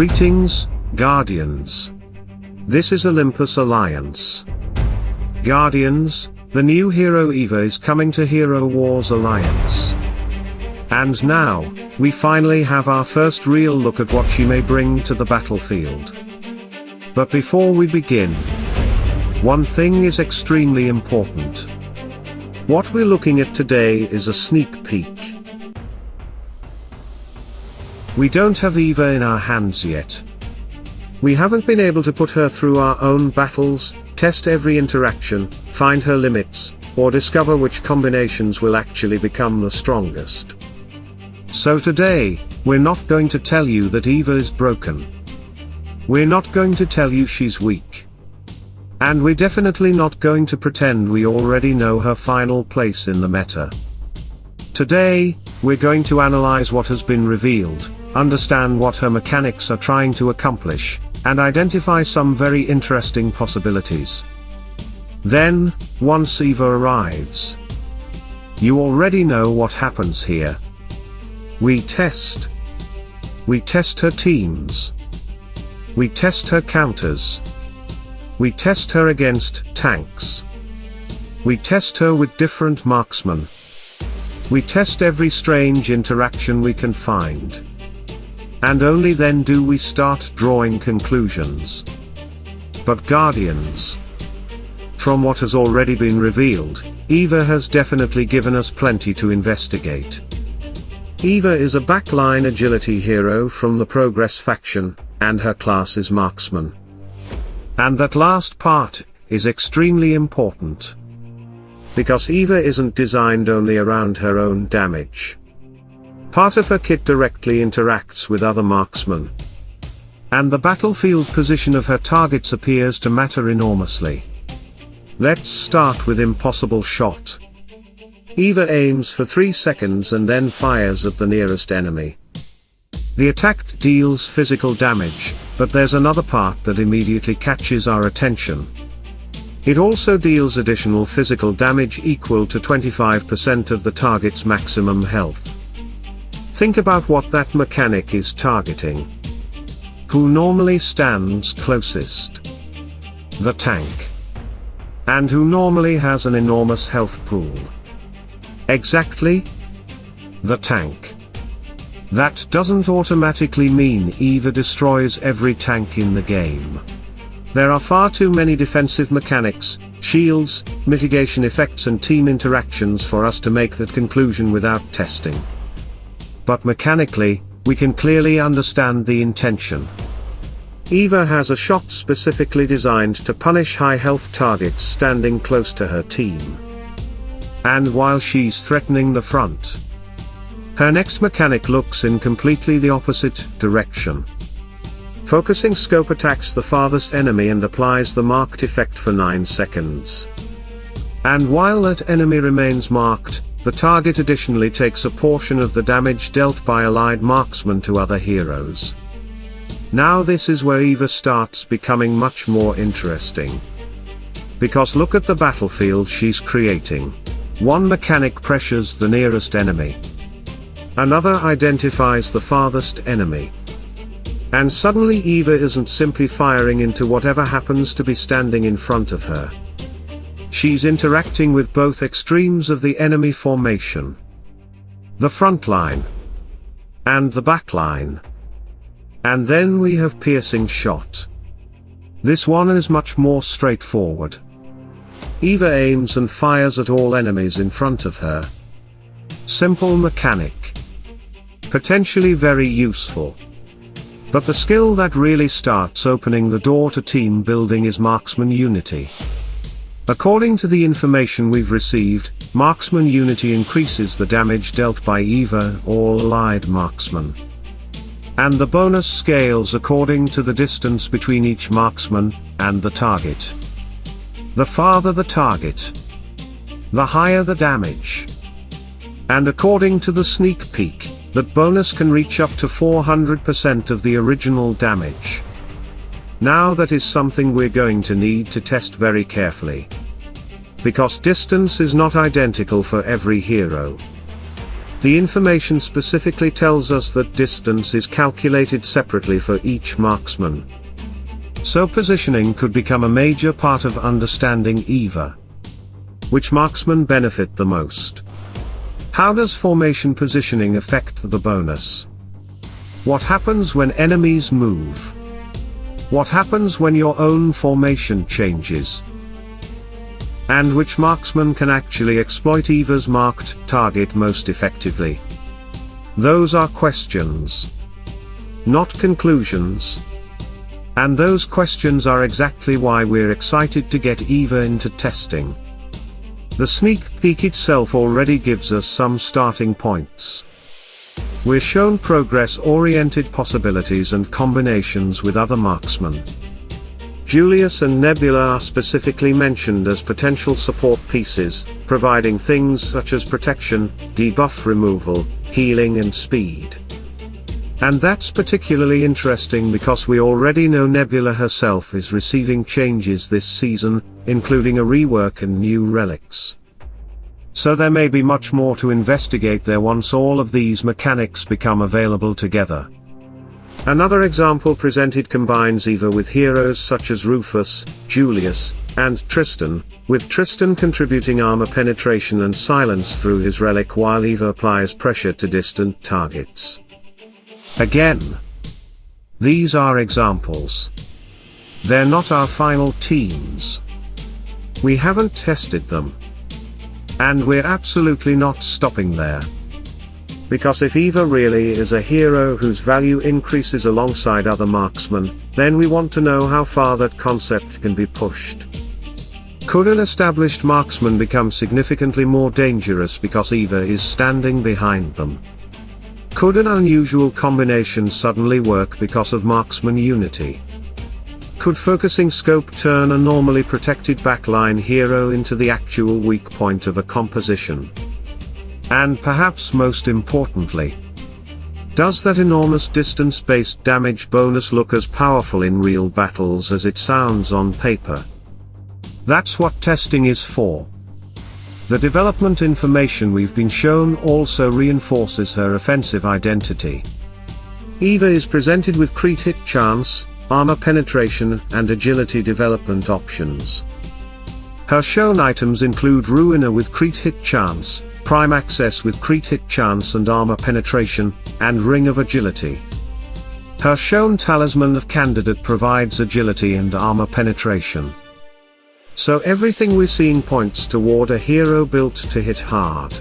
Greetings, Guardians. This is Olympus Alliance. Guardians, the new hero Eva is coming to Hero Wars Alliance. And now, we finally have our first real look at what she may bring to the battlefield. But before we begin, one thing is extremely important. What we're looking at today is a sneak peek. We don't have Eva in our hands yet. We haven't been able to put her through our own battles, test every interaction, find her limits, or discover which combinations will actually become the strongest. So today, we're not going to tell you that Eva is broken. We're not going to tell you she's weak. And we're definitely not going to pretend we already know her final place in the meta. Today, we're going to analyze what has been revealed, understand what her mechanics are trying to accomplish, and identify some very interesting possibilities. Then, once Eva arrives, you already know what happens here. We test her teams. We test her counters. We test her against tanks. We test her with different marksmen. We test every strange interaction we can find. And only then do we start drawing conclusions. But Guardians, from what has already been revealed, Eva has definitely given us plenty to investigate. Eva is a backline agility hero from the Progress faction, and her class is Marksman. And that last part is extremely important. Because Eva isn't designed only around her own damage. Part of her kit directly interacts with other marksmen. And the battlefield position of her targets appears to matter enormously. Let's start with Impossible Shot. Eva aims for 3 seconds and then fires at the nearest enemy. The attack deals physical damage, but there's another part that immediately catches our attention. It also deals additional physical damage equal to 25% of the target's maximum health. Think about what that mechanic is targeting. Who normally stands closest? The tank. And who normally has an enormous health pool? Exactly. The tank. That doesn't automatically mean Eva destroys every tank in the game. There are far too many defensive mechanics, shields, mitigation effects and team interactions for us to make that conclusion without testing. But mechanically, we can clearly understand the intention. Eva has a shot specifically designed to punish high health targets standing close to her team. And while she's threatening the front, her next mechanic looks in completely the opposite direction. Focusing scope attacks the farthest enemy and applies the marked effect for 9 seconds. And while that enemy remains marked, the target additionally takes a portion of the damage dealt by allied marksmen to other heroes. Now this is where Eva starts becoming much more interesting. Because look at the battlefield she's creating. One mechanic pressures the nearest enemy. Another identifies the farthest enemy. And suddenly Eva isn't simply firing into whatever happens to be standing in front of her. She's interacting with both extremes of the enemy formation. The front line. And the back line. And then we have piercing shot. This one is much more straightforward. Eva aims and fires at all enemies in front of her. Simple mechanic. Potentially very useful. But the skill that really starts opening the door to team building is Marksman Unity. According to the information we've received, Marksman Unity increases the damage dealt by Eva or allied marksmen. And the bonus scales according to the distance between each marksman and the target. The farther the target, the higher the damage. And according to the sneak peek, that bonus can reach up to 400% of the original damage. Now that is something we're going to need to test very carefully. Because distance is not identical for every hero. The information specifically tells us that distance is calculated separately for each marksman. So positioning could become a major part of understanding Eva. Which marksmen benefit the most? How does formation positioning affect the bonus? What happens when enemies move? What happens when your own formation changes? And which marksman can actually exploit Eva's marked target most effectively? Those are questions, not conclusions. And those questions are exactly why we're excited to get Eva into testing. The sneak peek itself already gives us some starting points. We're shown progress-oriented possibilities and combinations with other marksmen. Julius and Nebula are specifically mentioned as potential support pieces, providing things such as protection, debuff removal, healing and speed. And that's particularly interesting because we already know Nebula herself is receiving changes this season, including a rework and new relics. So there may be much more to investigate there once all of these mechanics become available together. Another example presented combines Eva with heroes such as Rufus, Julius, and Tristan, with Tristan contributing armor penetration and silence through his relic while Eva applies pressure to distant targets. Again, these are examples. They're not our final teams. We haven't tested them. And we're absolutely not stopping there. Because if Eva really is a hero whose value increases alongside other marksmen, then we want to know how far that concept can be pushed. Could an established marksman become significantly more dangerous because Eva is standing behind them? Could an unusual combination suddenly work because of marksman unity? Could focusing scope turn a normally protected backline hero into the actual weak point of a composition? And perhaps most importantly, does that enormous distance-based damage bonus look as powerful in real battles as it sounds on paper? That's what testing is for. The development information we've been shown also reinforces her offensive identity. Eva is presented with crit hit chance, armor penetration, and agility development options. Her shown items include Ruiner with crit hit chance, Prime Access with crit hit chance and armor penetration, and Ring of Agility. Her shown Talisman of Candidate provides agility and armor penetration. So everything we're seeing points toward a hero built to hit hard.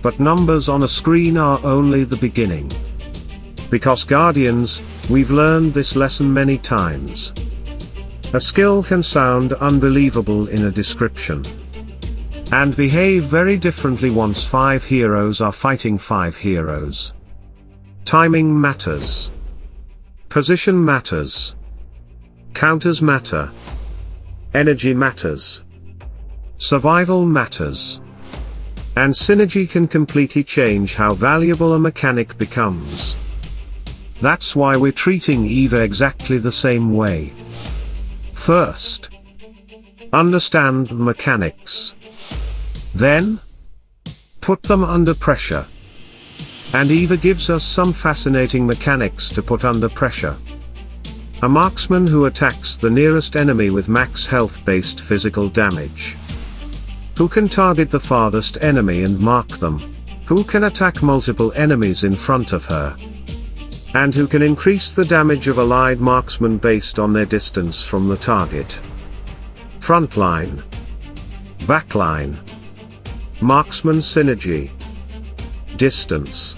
But numbers on a screen are only the beginning. Because Guardians, we've learned this lesson many times. A skill can sound unbelievable in a description. And behave very differently once 5 heroes are fighting 5 heroes. Timing matters. Position matters. Counters matter. Energy matters. Survival matters. And synergy can completely change how valuable a mechanic becomes. That's why we're treating Eva exactly the same way. First, understand the mechanics. Then, put them under pressure. And Eva gives us some fascinating mechanics to put under pressure. A marksman who attacks the nearest enemy with max health-based physical damage. Who can target the farthest enemy and mark them. Who can attack multiple enemies in front of her. And who can increase the damage of allied marksmen based on their distance from the target. Frontline. Backline. Marksman synergy. Distance.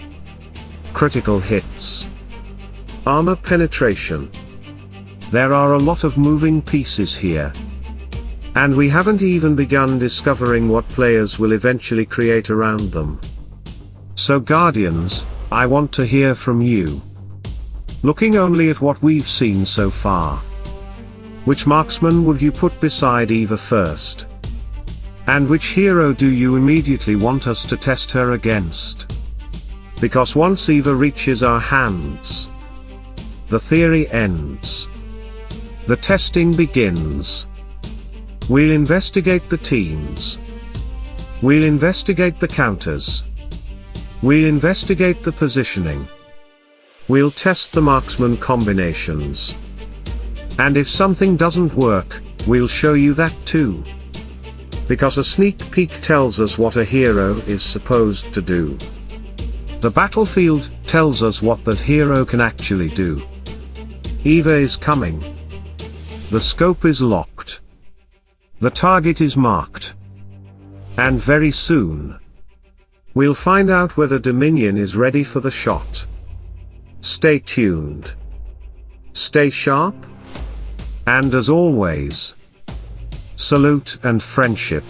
Critical hits. Armor penetration. There are a lot of moving pieces here. And we haven't even begun discovering what players will eventually create around them. So Guardians, I want to hear from you. Looking only at what we've seen so far. Which marksman would you put beside Eva first? And which hero do you immediately want us to test her against? Because once Eva reaches our hands, the theory ends. The testing begins. We'll investigate the teams. We'll investigate the counters. We'll investigate the positioning. We'll test the marksman combinations. And if something doesn't work, we'll show you that too. Because a sneak peek tells us what a hero is supposed to do. The battlefield tells us what that hero can actually do. Eva is coming. The scope is locked. The target is marked. And very soon, we'll find out whether Dominion is ready for the shot. Stay tuned. Stay sharp. And as always, salute and friendship.